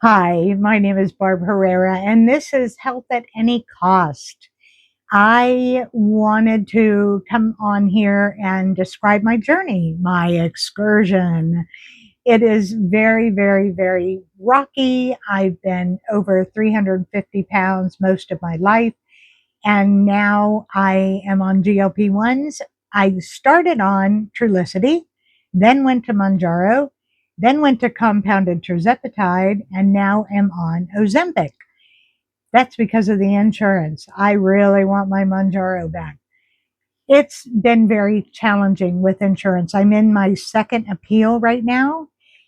Hi, my name is Barb Herrera, and this is Health at Any Cost. I wanted to come on here and describe my journey, my excursion. It is very, very, very rocky. I've been over 350 pounds most of my life, and now I am on GLP-1s. I started on Trulicity, then went to Mounjaro, then went to compounded tirzepatide, and now am on Ozempic. That's because of the insurance. I really want my Mounjaro back. It's been very challenging with insurance. I'm in my second appeal right now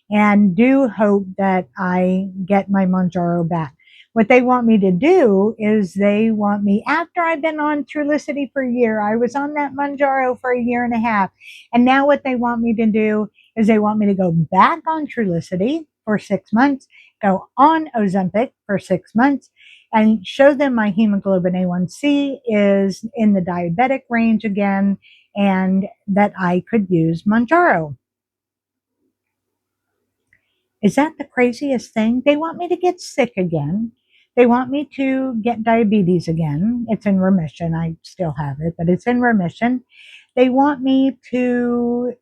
and do hope that I get my Mounjaro back. What they want me to do is they want me, after I've been on Trulicity for a year, I was on that Mounjaro for a year and a half. And now what they want me to do is they want me to go back on Trulicity for 6 months, go on Ozempic for 6 months, and show them my hemoglobin A1C is in the diabetic range again, and that I could use Mounjaro. Is that the craziest thing? They want me to get sick again. They want me to get diabetes again. It's in remission. I still have it, but it's in remission. They want me to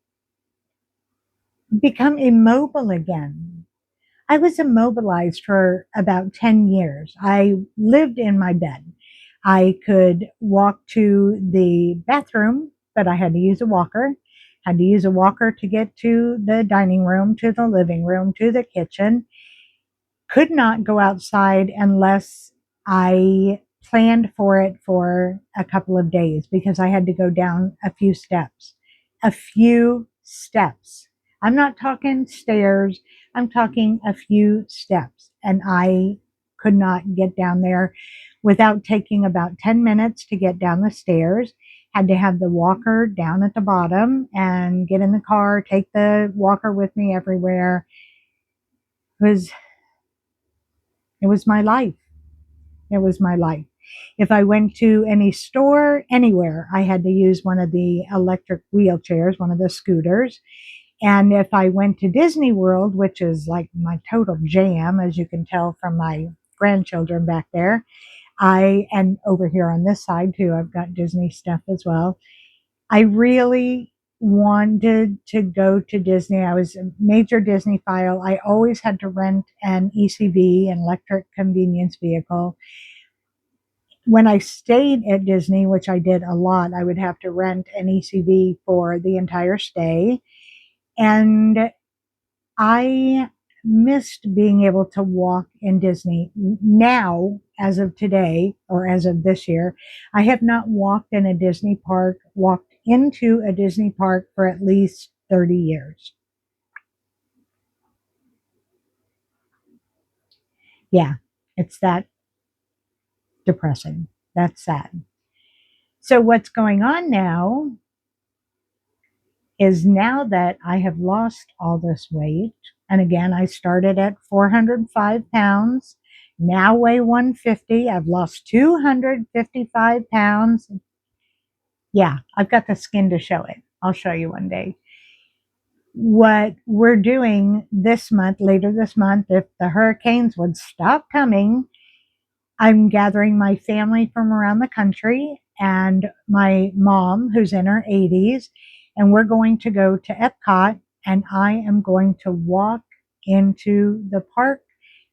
become immobile again. I was immobilized for about 10 years. I lived in my bed. I could walk to the bathroom, but I had to use a walker. Had to use a walker to get to the dining room, to the living room, to the kitchen. Could not go outside unless I planned for it for a couple of days because I had to go down a few steps. A few steps. I'm not talking stairs. I'm talking a few steps. And I could not get down there without taking about 10 minutes to get down the stairs. Had to have the walker down at the bottom and get in the car, take the walker with me everywhere. It was It was my life. It was my life. If I went to any store, anywhere, I had to use one of the electric wheelchairs, one of the scooters. And if I went to Disney World, which is like my total jam, as you can tell from my grandchildren back there, and over here on this side too, I've got Disney stuff as well. I really wanted to go to Disney. I was a major Disney file. I always had to rent an ECV, an electric convenience vehicle. When I stayed at Disney, which I did a lot, I would have to rent an ECV for the entire stay. And I missed being able to walk in Disney. Now, as of today, or as of this year, I have not walked in a Disney park, walked into a Disney park for at least 30 years. Yeah, it's that depressing. That's sad. So, what's going on now is now that I have lost all this weight, and again, I started at 405 pounds, now weigh 150. I've lost 255 pounds. Yeah, I've got the skin to show it. I'll show you one day. What we're doing this month, later this month, if the hurricanes would stop coming, I'm gathering my family from around the country and my mom, who's in her 80s, and we're going to go to Epcot, and I am going to walk into the park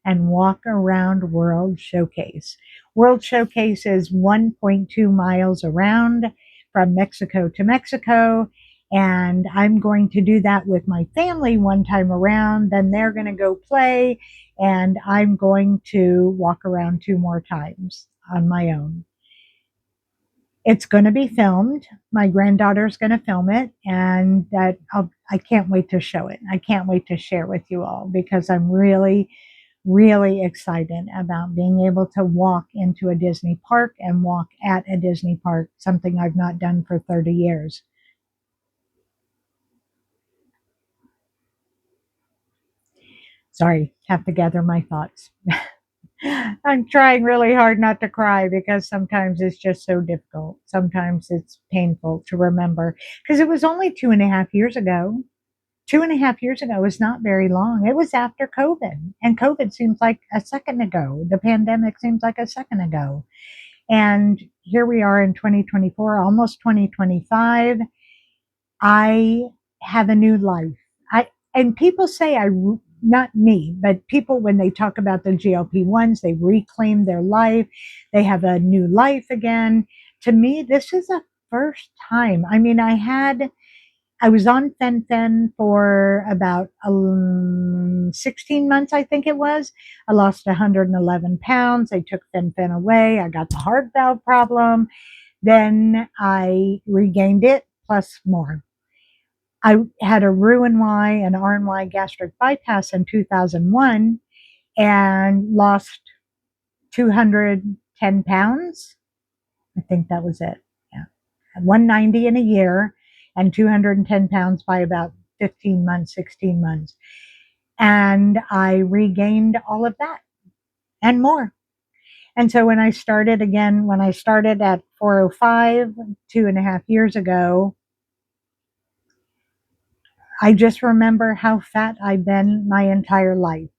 and walk around World Showcase. World Showcase is 1.2 miles around from Mexico to Mexico. And I'm going to do that with my family one time around. Then they're going to go play, and I'm going to walk around two more times on my own. It's going to be filmed. My granddaughter's going to film it, and I can't wait to show it. I can't wait to share with you all because I'm really, really excited about being able to walk into a Disney park and walk at a Disney park, something I've not done for 30 years. Sorry, have to gather my thoughts. I'm trying really hard not to cry because sometimes it's just so difficult. Sometimes it's painful to remember because it was only 2.5 years ago. 2.5 years ago was not very long. It was after COVID, and COVID seems like a second ago. The pandemic seems like a second ago. And here we are in 2024, almost 2025. I have a new life. And people say not me, but people, when they talk about the GLP-1s, they reclaim their life. They have a new life again. To me, this is a first time. I mean, I was on fen for about 16 months, I think it was. I lost 111 pounds. They took fen away. I got the heart valve problem. Then I regained it plus more. I had a Roux-en-Y and R&Y gastric bypass in 2001 and lost 210 pounds. I think that was it. Yeah. 190 in a year and 210 pounds by about 15 months, 16 months. And I regained all of that and more. And so when I started at 405 2.5 years ago, I just remember how fat I've been my entire life.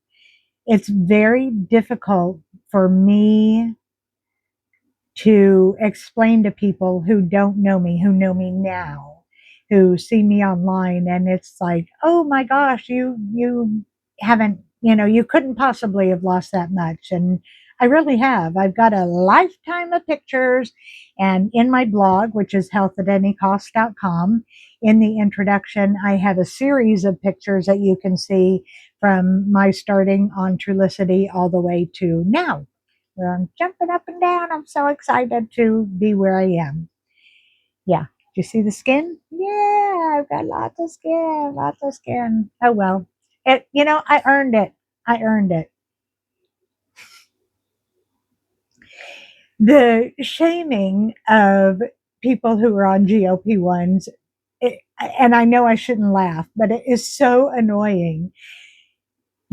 It's very difficult for me to explain to people who don't know me, who know me now, who see me online, and it's like, oh my gosh, you haven't, you couldn't possibly have lost that much. And I really have. I've got a lifetime of pictures, and in my blog, which is healthatanycost.com, in the introduction, I have a series of pictures that you can see from my starting on Trulicity all the way to now, where I'm jumping up and down. I'm so excited to be where I am. Yeah. Do you see the skin? Yeah, I've got lots of skin, lots of skin. Oh, well. I earned it. I earned it. The shaming of people who are on GLP-1s, and I know I shouldn't laugh, but it is so annoying.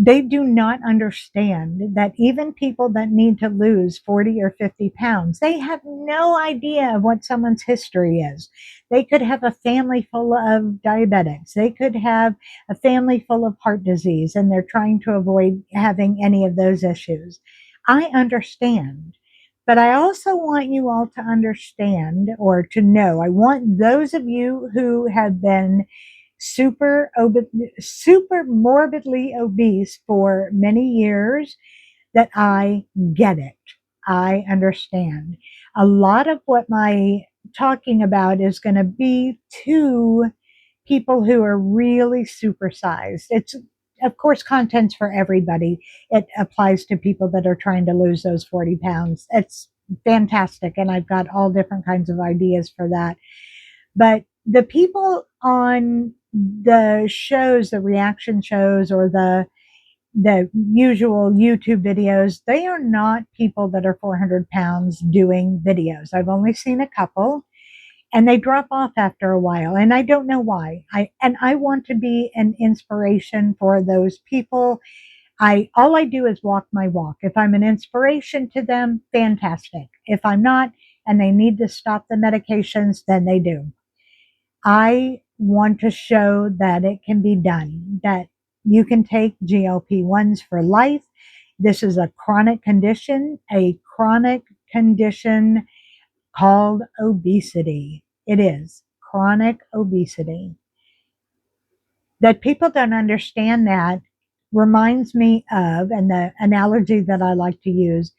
They do not understand that even people that need to lose 40 or 50 pounds, they have no idea of what someone's history is. They could have a family full of diabetics. They could have a family full of heart disease, and they're trying to avoid having any of those issues. I understand. But I also want you all to understand, or to know, I want those of you who have been super morbidly obese for many years, that I get it. I understand. A lot of what my talking about is going to be to people who are really supersized. It's, of course, content's for everybody. It applies to people that are trying to lose those 40 pounds. It's fantastic. And I've got all different kinds of ideas for that. But the people on the shows, the reaction shows, or the usual YouTube videos, they are not people that are 400 pounds doing videos. I've only seen a couple, and they drop off after a while, and I don't know why. I want to be an inspiration for those people. All I do is walk my walk. If I'm an inspiration to them, fantastic. If I'm not, and they need to stop the medications, then they do. I want to show that it can be done, that you can take GLP-1s for life. This is a chronic condition called obesity. It is chronic obesity. That people don't understand that reminds me of, and the analogy that I like to use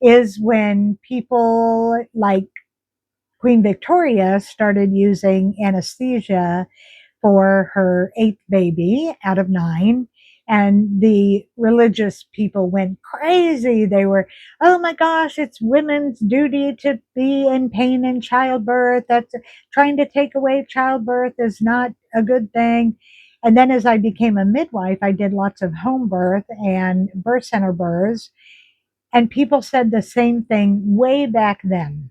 is when people like Queen Victoria started using anesthesia for her 8th baby out of 9. And the religious people went crazy. They were, oh my gosh, it's women's duty to be in pain in childbirth. That's trying to take away childbirth is not a good thing. And then as I became a midwife, I did lots of home birth and birth center births. And people said the same thing way back then.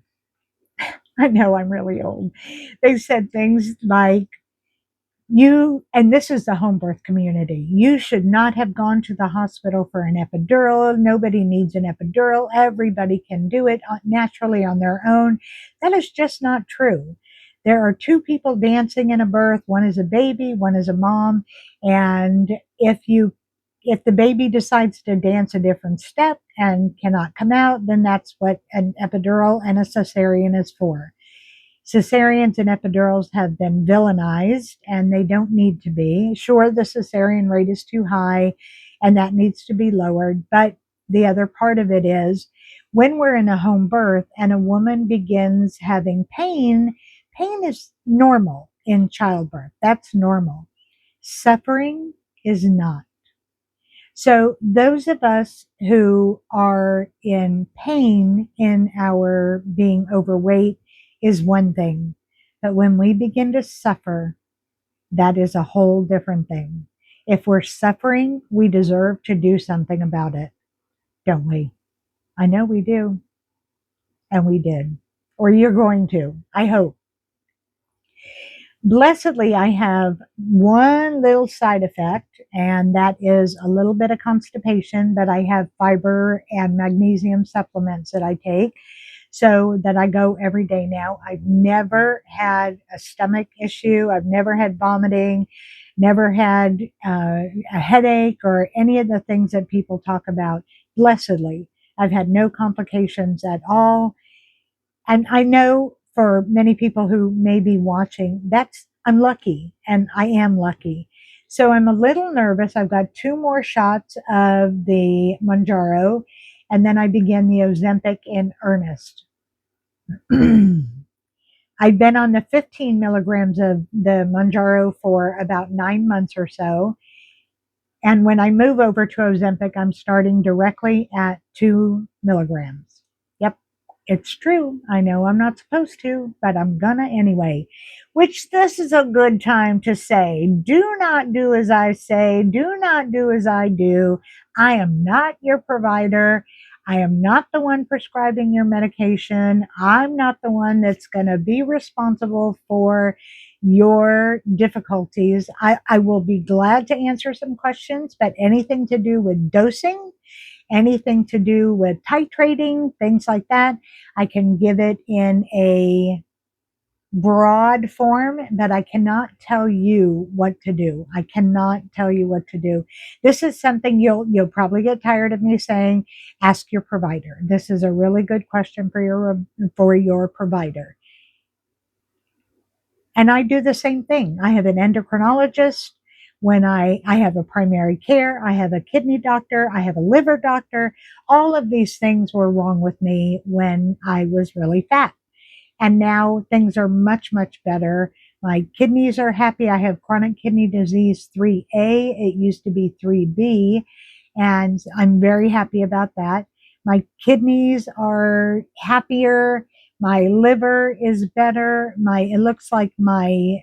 I know I'm really old. They said things like, and this is the home birth community, you should not have gone to the hospital for an epidural. Nobody needs an epidural. Everybody can do it naturally on their own. That is just not true. There are two people dancing in a birth. One is a baby, one is a mom. And if the baby decides to dance a different step and cannot come out, then that's what an epidural and a cesarean is for. Cesareans and epidurals have been villainized and they don't need to be. Sure, the cesarean rate is too high and that needs to be lowered. But the other part of it is when we're in a home birth and a woman begins having pain, pain is normal in childbirth. That's normal. Suffering is not. So those of us who are in pain in our being overweight is one thing. But when we begin to suffer, that is a whole different thing. If we're suffering, we deserve to do something about it, don't we? I know we do. And we did. Or you're going to, I hope. Blessedly, I have one little side effect, and that is a little bit of constipation, but I have fiber and magnesium supplements that I take so that I go every day now. I've never had a stomach issue. I've never had vomiting, never had a headache or any of the things that people talk about. Blessedly, I've had no complications at all. And I know for many people who may be watching, I'm lucky and I am lucky. So I'm a little nervous. I've got 2 more shots of the Mounjaro and then I begin the Ozempic in earnest. I've been on the 15 milligrams of the Mounjaro for about 9 months or so. And when I move over to Ozempic, I'm starting directly at 2 milligrams. Yep, it's true. I know I'm not supposed to, but I'm gonna anyway. Which this is a good time to say, do not do as I say, do not do as I do. I am not your provider. I am not the one prescribing your medication. I'm not the one that's going to be responsible for your difficulties. I will be glad to answer some questions, but anything to do with dosing, anything to do with titrating, things like that, I can give it in a broad form, but I cannot tell you what to do. I cannot tell you what to do. This is something you'll probably get tired of me saying, ask your provider. This is a really good question for your provider. And I do the same thing. I have an endocrinologist. When I have a primary care, I have a kidney doctor, I have a liver doctor. All of these things were wrong with me when I was really fat. And now things are much, much better. My kidneys are happy. I have chronic kidney disease 3A. It used to be 3B. And I'm very happy about that. My kidneys are happier. My liver is better. It looks like my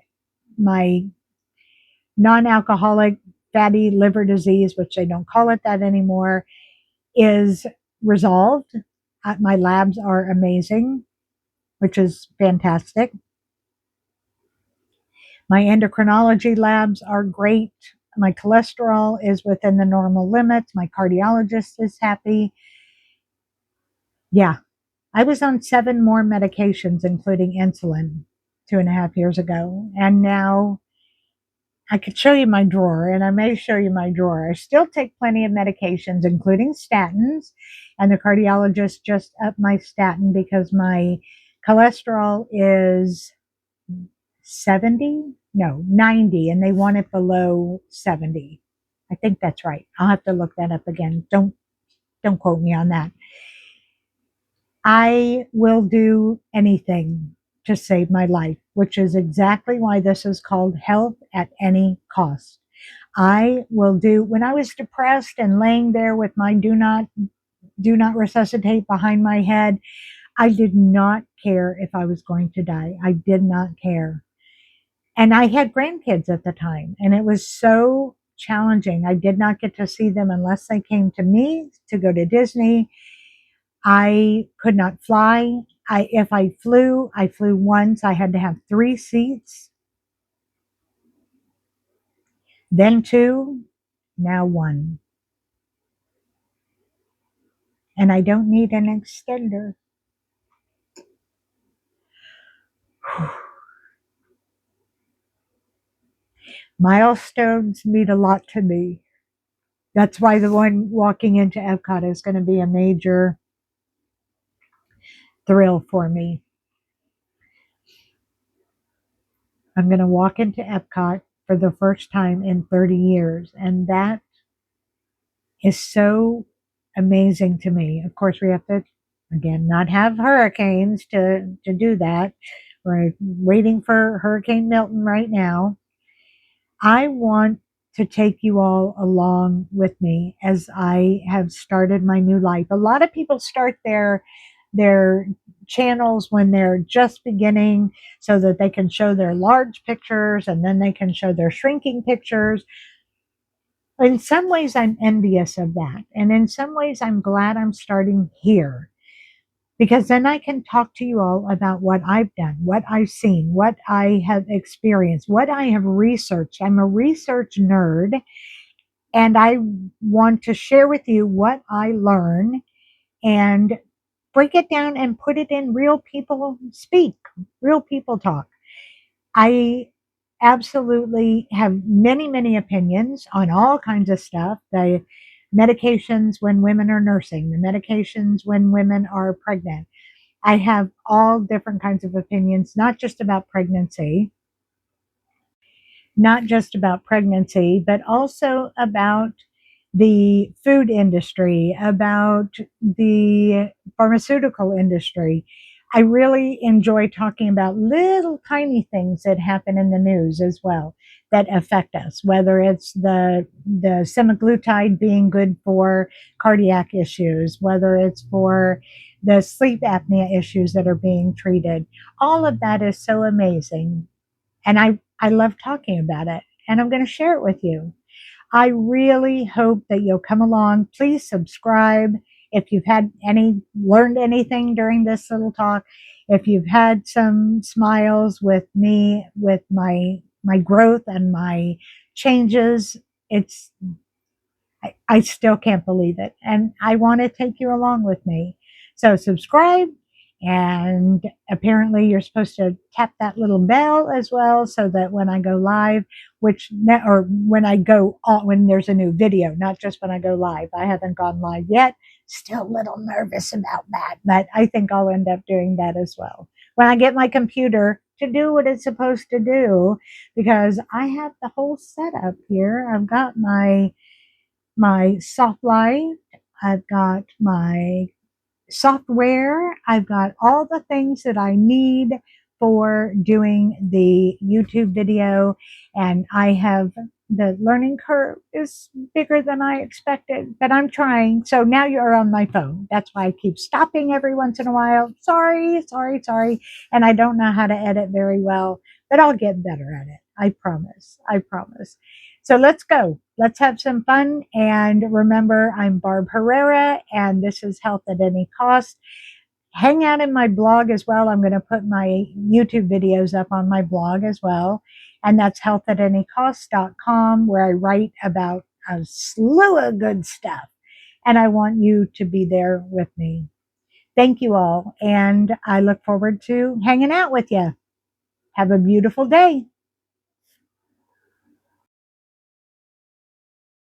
non-alcoholic fatty liver disease, which they don't call it that anymore, is resolved. My labs are amazing, which is fantastic. My endocrinology labs are great. My cholesterol is within the normal limits. My cardiologist is happy. Yeah, I was on 7 more medications, including insulin, 2.5 years ago. And now I could show you my drawer, and I may show you my drawer. I still take plenty of medications, including statins. And the cardiologist just upped my statin because my cholesterol is 70, no, 90, and they want it below 70. I think that's right. I'll have to look that up again. Don't quote me on that. I will do anything to save my life, which is exactly why this is called health at any cost. I will do, when I was depressed and laying there with my do not resuscitate behind my head, I did not care if I was going to die. I did not care. And I had grandkids at the time, and it was so challenging. I did not get to see them unless they came to me to go to Disney. I could not fly. If I flew once. I had to have 3 seats, then 2, now 1. And I don't need an extender. Milestones mean a lot to me. That's why the one walking into Epcot is going to be a major thrill for me. I'm going to walk into Epcot for the first time in 30 years, and that is so amazing to me. Of course, we have to, again, not have hurricanes to do that. We're waiting for Hurricane Milton right now. I want to take you all along with me as I have started my new life. A lot of people start their channels when they're just beginning so that they can show their large pictures and then they can show their shrinking pictures. In some ways, I'm envious of that. And in some ways, I'm glad I'm starting here because then I can talk to you all about what I've done, what I've seen, what I have experienced, what I have researched. I'm a research nerd, and I want to share with you what I learn and break it down and put it in real people speak, real people talk. I absolutely have many, many opinions on all kinds of stuff. The medications when women are nursing, the medications when women are pregnant. I have all different kinds of opinions, not just about pregnancy, but also about the food industry, about the pharmaceutical industry. I really enjoy talking about little tiny things that happen in the news as well that affect us, whether it's the semaglutide being good for cardiac issues, whether it's for the sleep apnea issues that are being treated. All of that is so amazing. And I love talking about it. And I'm going to share it with you. I really hope that you'll come along. Please subscribe if you've learned anything during this little talk. If you've had some smiles with me, with my growth and my changes, I still can't believe it. And I want to take you along with me. So subscribe. And apparently you're supposed to tap that little bell as well so that when I go live, or when there's a new video, not just when I go live. I haven't gone live yet. Still a little nervous about that, but I think I'll end up doing that as well. When I get my computer to do what it's supposed to do, because I have the whole setup here. I've got my soft light. I've got my software. I've got all the things that I need for doing the YouTube video. And the learning curve is bigger than I expected, but I'm trying. So now you're on my phone. That's why I keep stopping every once in a while. Sorry. And I don't know how to edit very well, but I'll get better at it. I promise. So let's go. Let's have some fun. And remember, I'm Barb Herrera, and this is Health at Any Cost. Hang out in my blog as well. I'm going to put my YouTube videos up on my blog as well. And that's healthatanycost.com, where I write about a slew of good stuff. And I want you to be there with me. Thank you all. And I look forward to hanging out with you. Have a beautiful day.